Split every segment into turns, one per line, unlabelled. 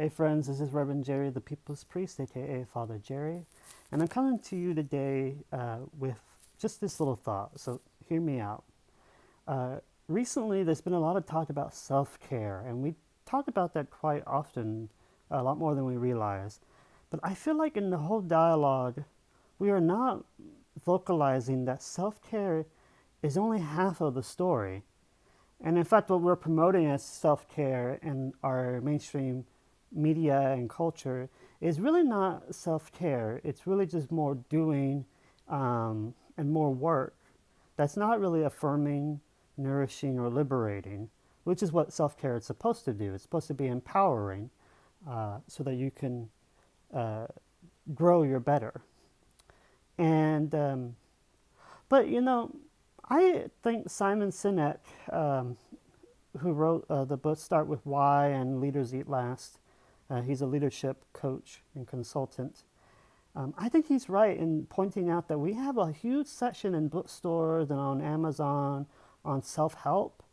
Hey friends, this is Reverend Jerry, the People's Priest, aka Father Jerry, and I'm coming to you today with just this little thought, so hear me out. Recently, there's been a lot of talk about self-care, and we talk about that quite often, a lot more than we realize. But I feel like in the whole dialogue, we are not vocalizing that self-care is only half of the story. And in fact, what we're promoting as self-care in our mainstream media and culture is really not self-care. It's really just more doing and more work. That's not really affirming, nourishing, or liberating, which is what self-care is supposed to do. It's supposed to be empowering so that you can grow your better. And but you know, I think Simon Sinek, who wrote the book Start With Why and Leaders Eat Last, he's a leadership coach and consultant. I think he's right in pointing out that we have a huge section in bookstores and on Amazon on self-help,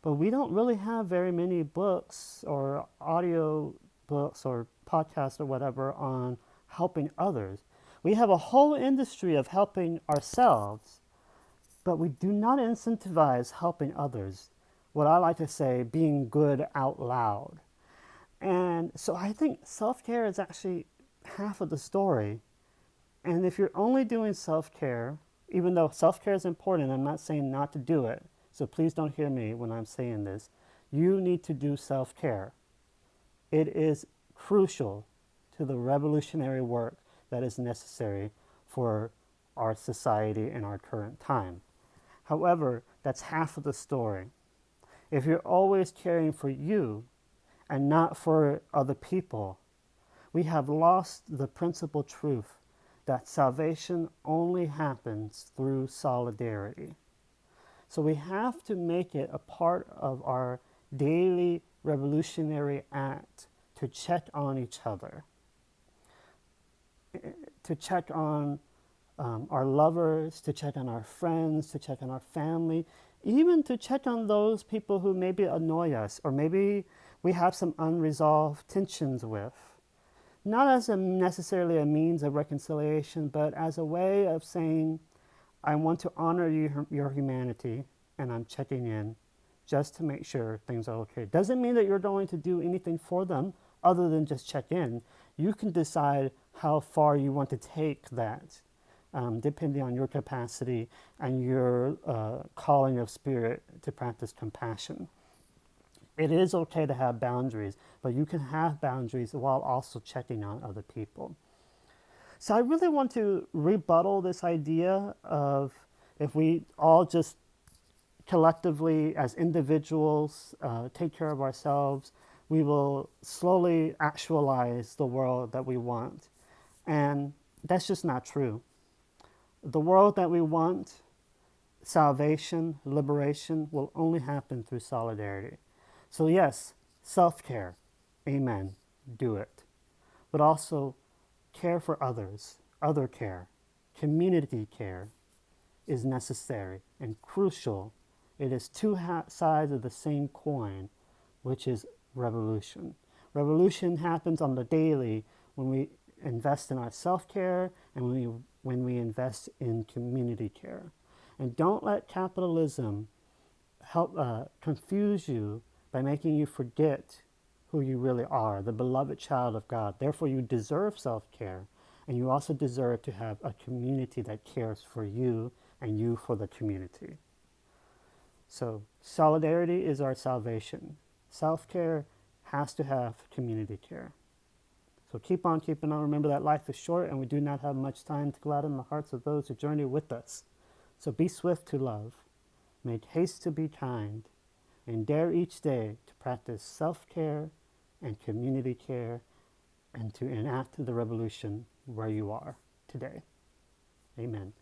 but we don't really have very many books or audio books or podcasts or whatever on helping others. We have a whole industry of helping ourselves, but we do not incentivize helping others. What I like to say, being good out loud. And so I think self-care is actually half of the story. And if you're only doing self-care, even though self-care is important, I'm not saying not to do it. So please don't hear me when I'm saying this. You need to do self-care. It is crucial to the revolutionary work that is necessary for our society in our current time. However, that's half of the story. If you're always caring for you and not for other people, we have lost the principal truth that salvation only happens through solidarity. So we have to make it a part of our daily revolutionary act to check on each other, to check on our lovers, to check on our friends, to check on our family, even to check on those people who maybe annoy us or maybe we have some unresolved tensions with. Not as necessarily a means of reconciliation, but as a way of saying, I want to honor your humanity, and I'm checking in just to make sure things are okay. Doesn't mean that you're going to do anything for them other than just check in. You can decide how far you want to take that, depending on your capacity and your calling of spirit to practice compassion. It is okay to have boundaries, but you can have boundaries while also checking on other people. So I really want to rebuttal this idea of if we all just collectively as individuals take care of ourselves, we will slowly actualize the world that we want. And that's just not true. The world that we want, salvation, liberation, will only happen through solidarity. So yes, self-care, amen, do it. But also care for others, other care, community care is necessary and crucial. It is two sides of the same coin, which is revolution. Revolution happens on the daily when we invest in our self-care and when we invest in community care. And don't let capitalism help confuse you by making you forget who you really are, the beloved child of God. Therefore, you deserve self-care, and you also deserve to have a community that cares for you and you for the community. So solidarity is our salvation. Self-care has to have community care. So keep on keeping on. Remember that life is short and we do not have much time to gladden the hearts of those who journey with us. So be swift to love, make haste to be kind, and dare each day to practice self-care and community care and to enact the revolution where you are today. Amen.